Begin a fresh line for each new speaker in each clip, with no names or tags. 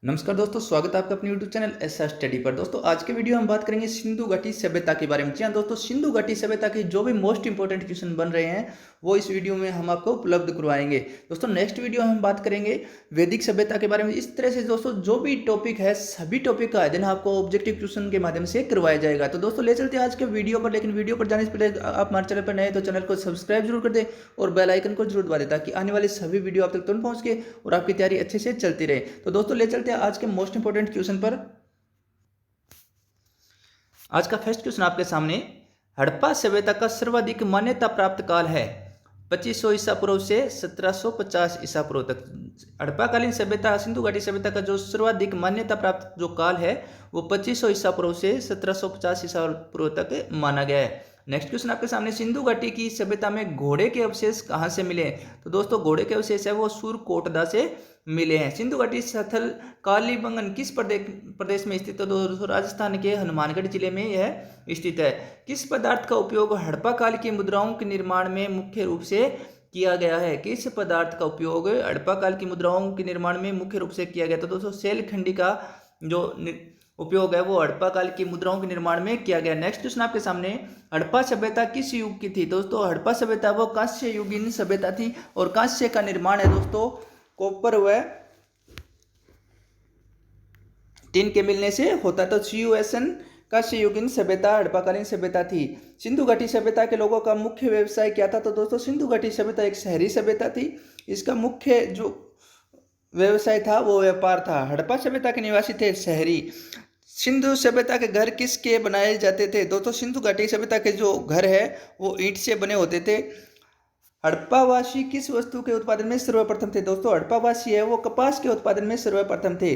नमस्कार दोस्तों, स्वागत है आपका अपने YouTube channel S R study पर। दोस्तों आज के वीडियो हम बात करेंगे सिंधु घाटी सभ्यता के बारे में। जी हाँ दोस्तों, सिंधु घाटी सभ्यता के जो भी मोस्ट इंपॉर्टेंट क्वेश्चन बन रहे हैं वो इस वीडियो में हम आपको उपलब्ध करवाएंगे। दोस्तों नेक्स्ट वीडियो हम बात करेंगे वैदिक सभ्यता के बारे में। इस तरह से दोस्तों जो भी टॉपिक है सभी टॉपिक का अध्ययन आपको ऑब्जेक्टिव क्वेश्चन के माध्यम से करवाया जाएगा। तो दोस्तों ले चलते हैं आज के वीडियो पर, लेकिन वीडियो पर जाने से पहले आप हमारे चैनल पर नए तो चैनल को सब्सक्राइब जरूर कर दें और बेल आइकन को जरूर दबा दें ताकि आने वाले सभी वीडियो आप तक तुरंत पहुंच के और आपकी तैयारी अच्छे से चलती रहे। तो दोस्तों ले चलते हैं आज के मोस्ट इंपोर्टेंट क्वेश्चन पर। आज का फर्स्ट क्वेश्चन आपके सामने, हड़प्पा सभ्यता का सर्वाधिक मान्यता प्राप्त काल है 2500 ईसा पूर्व से 1750 ईसा पूर्व तक। हड़प्पाकालीन सभ्यता सिंधु घाटी सभ्यता का जो सर्वाधिक मान्यता प्राप्त जो काल है वो 2500 ईसा पूर्व से 1750 ईसा पूर्व तक माना गया है। नेक्स्ट क्वेश्चन आपके सामने, सिंधु घाटी की सभ्यता में घोड़े के अवशेष कहाँ से मिले? तो दोस्तों घोड़े के अवशेष है वो सूरकोटदा से मिले हैं। सिंधु घाटी स्थल कालीबंगन किस प्रदेश में स्थित है? तो दोस्तों राजस्थान के हनुमानगढ़ जिले में यह स्थित है। किस पदार्थ का उपयोग हड़प्पा काल की मुद्राओं के निर्माण में मुख्य रूप से किया गया है? किस पदार्थ का उपयोग हड़प्पा काल की मुद्राओं के निर्माण में मुख्य रूप से किया गया? तो दोस्तों शैलखंडी का जो उपयोग है वो हड़प्पा काल की मुद्राओं के निर्माण में किया गया। नेक्स्ट क्वेश्चन आपके सामने, हड़प्पा सभ्यता किस युग की थी? दोस्तों हड़प्पा सभ्यता वो कांस्य युगीन सभ्यता थी और कांस्य का निर्माण है दोस्तों कॉपर व टिन के मिलने से होता। तो CuSN कांस्य युगीन सभ्यता हड़प्पाकालीन सभ्यता थी। सिंधु घाटी सभ्यता के लोगों का मुख्य व्यवसाय क्या था? तो दोस्तों सिंधु घाटी सभ्यता एक शहरी सभ्यता थी। इसका मुख्य जो व्यवसाय था वो व्यापार था। हड़प्पा सभ्यता के निवासी थे शहरी। सिंधु सभ्यता के घर किसके बनाए जाते थे? दोस्तों सिंधु घाटी सभ्यता के जो घर है वो ईंट से बने होते थे। हड़प्पावासी किस वस्तु के उत्पादन में सर्वप्रथम थे? दोस्तों हड़प्पावासी है वो कपास के उत्पादन में सर्वप्रथम थे।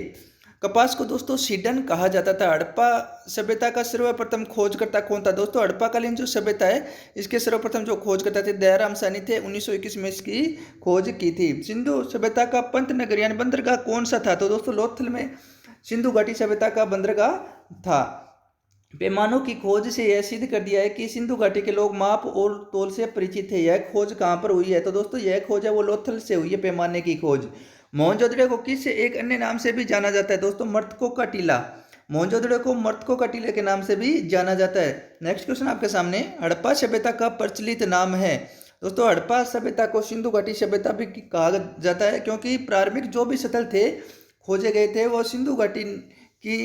कपास को दोस्तों सीडन कहा जाता था। हड़प्पा सभ्यता का सर्वप्रथम खोजकर्ता कौन था? दोस्तों हड़प्पाकालीन जो सभ्यता है इसके सर्वप्रथम जो खोजकर्ता थे दयाराम साहनी थे। 1921 में इसकी खोज की थी। सिंधु सभ्यता का पंत नगर यानी बंदरगाह कौन सा था? तो दोस्तों लोथल में सिंधु घाटी सभ्यता का बंदरगाह था। पैमानों की खोज से यह सिद्ध कर दिया है कि सिंधु घाटी के लोग माप और तोल से परिचित थे। यह खोज कहाँ पर हुई है? तो दोस्तों यह खोज है वो लोथल से हुई है, पैमाने की खोज। मोहनजोदड़ो को किस एक अन्य नाम से भी जाना जाता है? दोस्तों मर्तकों का टीला। मोहनजोदड़ो को मर्तकों का टीले के नाम से भी जाना जाता है। नेक्स्ट क्वेश्चन आपके सामने, हड़प्पा सभ्यता का प्रचलित नाम है? दोस्तों हड़प्पा सभ्यता को सिंधु घाटी सभ्यता भी कहा जाता है क्योंकि प्रारंभिक जो भी स्थल थे खोजे गए थे वो सिंधु घाटी की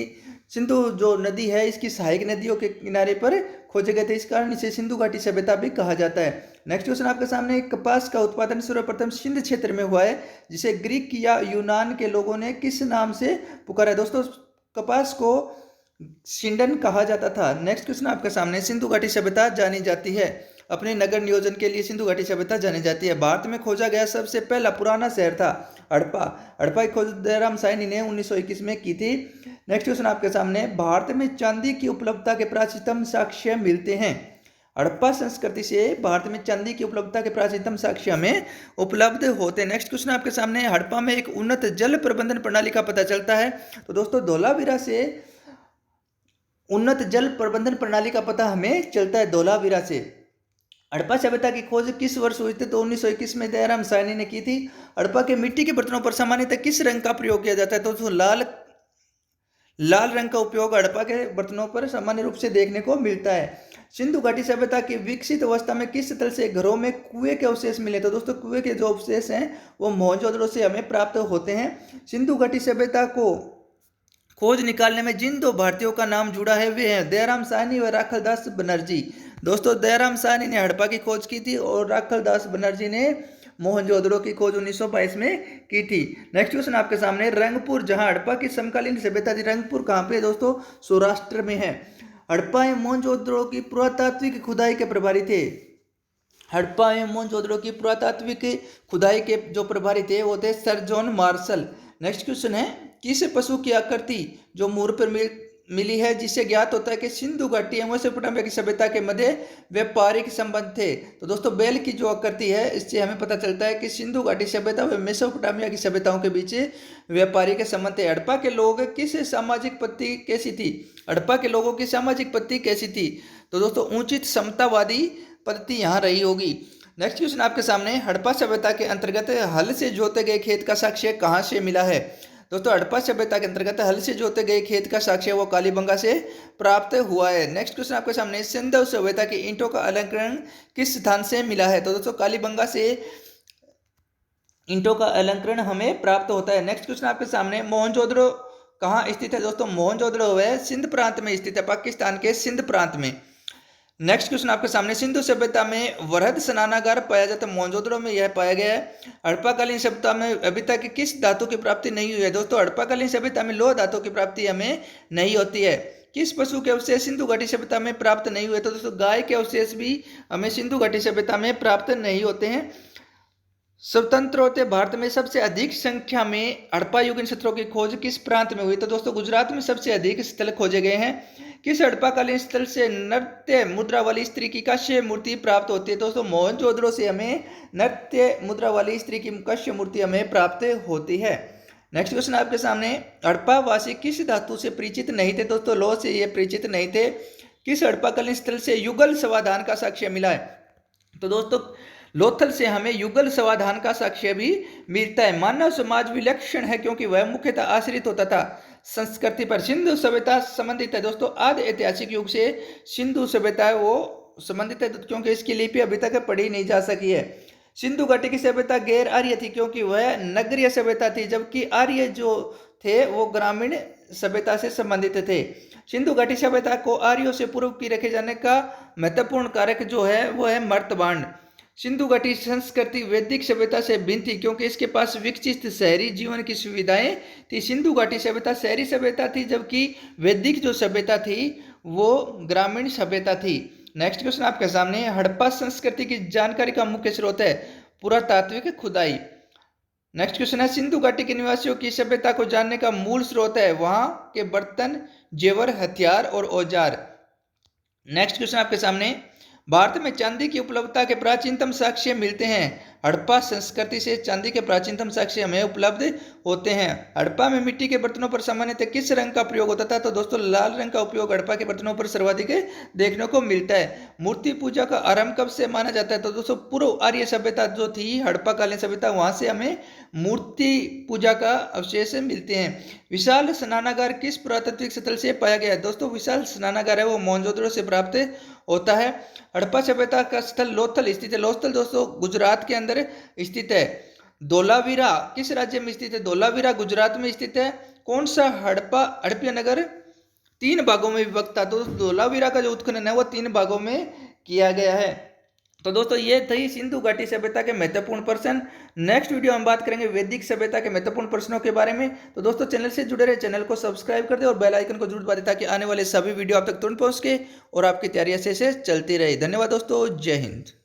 सिंधु जो नदी है इसकी सहायक नदियों के किनारे पर खोजे गए थे। इस कारण इसे सिंधु घाटी सभ्यता भी कहा जाता है। नेक्स्ट क्वेश्चन आपके सामने, कपास का उत्पादन सर्वप्रथम सिंध क्षेत्र में हुआ है जिसे ग्रीक या यूनान के लोगों ने किस नाम से पुकारा है? दोस्तों कपास को सिंडन कहा जाता था। नेक्स्ट क्वेश्चन आपके सामने, सिंधु घाटी सभ्यता जानी जाती है अपने नगर नियोजन के लिए। सिंधु घाटी सभ्यता जानी जाती है। भारत में खोजा गया सबसे पहला पुराना शहर था हड़प्पा। हड़प्पा की खोज दयाराम साहनी ने 1921 में की थी। नेक्स्ट क्वेश्चन आपके सामने, भारत में चांदी की उपलब्धता के प्राचीनतम साक्ष्य मिलते हैं। हड़प्पा संस्कृति से भारत में चांदी की उपलब्धता के प्राचीनतम साक्ष्य हमें उपलब्ध होते हैं। नेक्स्ट क्वेश्चन आपके सामने, हड़प्पा में एक उन्नत जल प्रबंधन प्रणाली का पता चलता है। तो दोस्तों धोलावीरा से उन्नत जल प्रबंधन प्रणाली का पता हमें चलता है धोलावीरा से। हड़प्पा सभ्यता की खोज किस वर्ष हुई थी? तो 1921 में दयाराम साहनी ने की थी। हड़प्पा के मिट्टी के बर्तनों पर सामान्यतः किस रंग का प्रयोग किया जाता है? तो लाल रंग का उपयोग हड़प्पा के बर्तनों पर सामान्य रूप से देखने को मिलता है। सिंधु घाटी सभ्यता की विकसित अवस्था में किस स्थल से घरों में कुएं के अवशेष मिले? तो दोस्तों कुएं के जो अवशेष हैं वो मोहनजोदड़ो से हमें प्राप्त होते हैं। सिंधु घाटी सभ्यता को खोज निकालने में जिन दो भारतीयों का नाम जुड़ा है वे हैं दयाराम साहनी व राखलदास बनर्जी। दोस्तों दयाराम साहनी ने हड़प्पा की खोज की थी और राखलदास बनर्जी ने मोहनजोदड़ो की खोज 1922 में की थी। नेक्स्ट क्वेश्चन आपके सामने, रंगपुर जहां हड़प्पा की समकालीन सभ्यता थी, रंगपुर कहाँ पे? दोस्तों सौराष्ट्र में है। हड़प्पा एवं मोहनजोदड़ो की पुरातात्विक खुदाई के प्रभारी थे। हड़प्पा एवं मोहनजोदड़ो की पुरातात्विक खुदाई के जो प्रभारी थे वो थे sir John Marshall. Next question है, किस पशु की आकृति जो मूर पर मिली है जिससे ज्ञात होता है कि सिंधु घाटी एवं मेसोपोटामिया की सभ्यता के मध्य व्यापारिक संबंध थे? तो दोस्तों बैल की जो आकृति है इससे हमें पता चलता है कि सिंधु घाटी सभ्यता व मेसोपोटामिया की सभ्यताओं के बीच व्यापारिक संबंध थे। हड़प्पा के लोग किस सामाजिक पद्धति कैसी थी? हड़प्पा के लोगों की सामाजिक पद्धति कैसी थी? तो दोस्तों उचित समतावादी पद्धति यहाँ रही होगी। नेक्स्ट क्वेश्चन आपके सामने, हड़प्पा सभ्यता के अंतर्गत हल से जोते गए खेत का साक्ष्य कहाँ से मिला है? दोस्तों हड़प्पा सभ्यता के अंतर्गत हल से जोते गए खेत का साक्ष्य वो कालीबंगा से प्राप्त हुआ है। नेक्स्ट क्वेश्चन आपके सामने, सिंधु सभ्यता की ईंटों का अलंकरण किस स्थान से मिला है? तो दोस्तों कालीबंगा से ईंटों का अलंकरण हमें प्राप्त होता है। नेक्स्ट क्वेश्चन आपके सामने, मोहनजोदड़ो कहाँ स्थित है? दोस्तों मोहनजोदड़ो है सिंध प्रांत में स्थित है, पाकिस्तान के सिंध प्रांत में। नेक्स्ट क्वेश्चन आपके सामने, सिंधु सभ्यता में वृहद स्नानागार पाया जाता है, मोहनजोदड़ो में यह पाया गया है। हड़प्पाकालीन सभ्यता में अभी तक किस धातु की प्राप्ति नहीं हुई है? दोस्तों हड़प्पाकालीन सभ्यता में लौह धातु की प्राप्ति हमें नहीं होती है। किस पशु के अवशेष सिंधु घाटी सभ्यता में प्राप्त नहीं हुए? तो दोस्तों गाय के अवशेष भी हमें सिंधु घाटी सभ्यता में प्राप्त नहीं होते हैं। स्वतंत्र होते भारत में सबसे अधिक संख्या में हड़प्पा युगीन स्थलों की खोज किस प्रांत में हुई? तो दोस्तों गुजरात में सबसे अधिक स्थल खोजे गए हैं। किस हड़प्पाकालीन स्थल से नृत्य मुद्रा वाली स्त्री की कांस्य मूर्ति प्राप्त होती है? दोस्तों मोहनजोदड़ो से हमें नृत्य मुद्रा वाली स्त्री की कांस्य मूर्ति हमें प्राप्त होती है। नेक्स्ट क्वेश्चन आपके सामने, हड़प्पा वासी किस धातु से परिचित नहीं थे? दोस्तों लौह से ये परिचित नहीं थे। किस हड़प्पाकालीन स्थल से युगल समाधान का साक्ष्य मिला है? तो दोस्तों लोथल से हमें युगल समाधान का साक्ष्य भी मिलता है। मानव समाज विलक्षण है क्योंकि वह मुख्यतः आश्रित होता था संस्कृति पर। सिंधु सभ्यता संबंधित है। दोस्तों आदि ऐतिहासिक युग से सिंधु सभ्यता है वो संबंधित है क्योंकि इसकी लिपि अभी तक पढ़ी नहीं जा सकी है। सिंधु घाटी की सभ्यता गैर आर्य थी क्योंकि वह नगरीय सभ्यता थी, जबकि आर्य जो थे वो ग्रामीण सभ्यता से संबंधित थे। सिंधु घाटी सभ्यता को आर्यों से पूर्व की रखे जाने का महत्वपूर्ण कारक जो है वो है मर्तबांड। सिंधु घाटी संस्कृति वैदिक सभ्यता से भिन्न थी क्योंकि इसके पास विकसित शहरी जीवन की सुविधाएं थी। सिंधु घाटी सभ्यता शहरी सभ्यता थी, जबकि वैदिक जो सभ्यता थी वो ग्रामीण सभ्यता थी। नेक्स्ट क्वेश्चन आपके सामने, हड़प्पा संस्कृति की जानकारी का मुख्य स्रोत है पुरातात्विक खुदाई। नेक्स्ट क्वेश्चन है, सिंधु घाटी के निवासियों की सभ्यता को जानने का मूल स्रोत है वहां के बर्तन, जेवर, हथियार और औजार। नेक्स्ट क्वेश्चन आपके सामने, भारत में चांदी की उपलब्धता के प्राचीनतम साक्ष्य मिलते हैं। हड़प्पा संस्कृति से चांदी के प्राचीनतम साक्ष्य हमें उपलब्ध होते हैं। हड़प्पा में मिट्टी के बर्तनों पर सामान्यतः किस रंग का प्रयोग होता था? तो दोस्तों लाल रंग का उपयोग हड़प्पा के बर्तनों पर सर्वाधिक देखने को मिलता है। मूर्ति पूजा का आरंभ कब से माना जाता है? तो दोस्तों पूर्व आर्य सभ्यता जो थी हड़प्पा कालीन सभ्यता, वहां से हमें मूर्ति पूजा का अवशेष मिलते हैं। विशाल स्नानागार किस पुरातात्विक स्थल से पाया गया है? दोस्तों विशाल स्नानागार है वो मोहनजोदड़ो से प्राप्त होता है। हड़प्पा सभ्यता का स्थल लोथल स्थित है। लोथल दोस्तों गुजरात के अंदर स्थित है। धोलावीरा किस राज्य में स्थित है? धोलावीरा गुजरात में स्थित है। कौन सा हड़प्पा नगर 3 भागों में विभक्त था? तो धोलावीरा का जो उत्खनन है वो 3 भागों में किया गया है। तो दोस्तों ये थी सिंधु घाटी सभ्यता के महत्वपूर्ण प्रश्न। नेक्स्ट वीडियो हम बात करेंगे वैदिक सभ्यता के महत्वपूर्ण प्रश्नों के बारे में। तो दोस्तों चैनल से जुड़े रहे, चैनल को सब्सक्राइब कर दे और बेल आइकन को जरूर दबा दे ताकि आने वाले सभी वीडियो आप तक तुरंत पहुंच के और आपकी तैयारी ऐसे से चलती रहे। धन्यवाद दोस्तों, जय हिंद।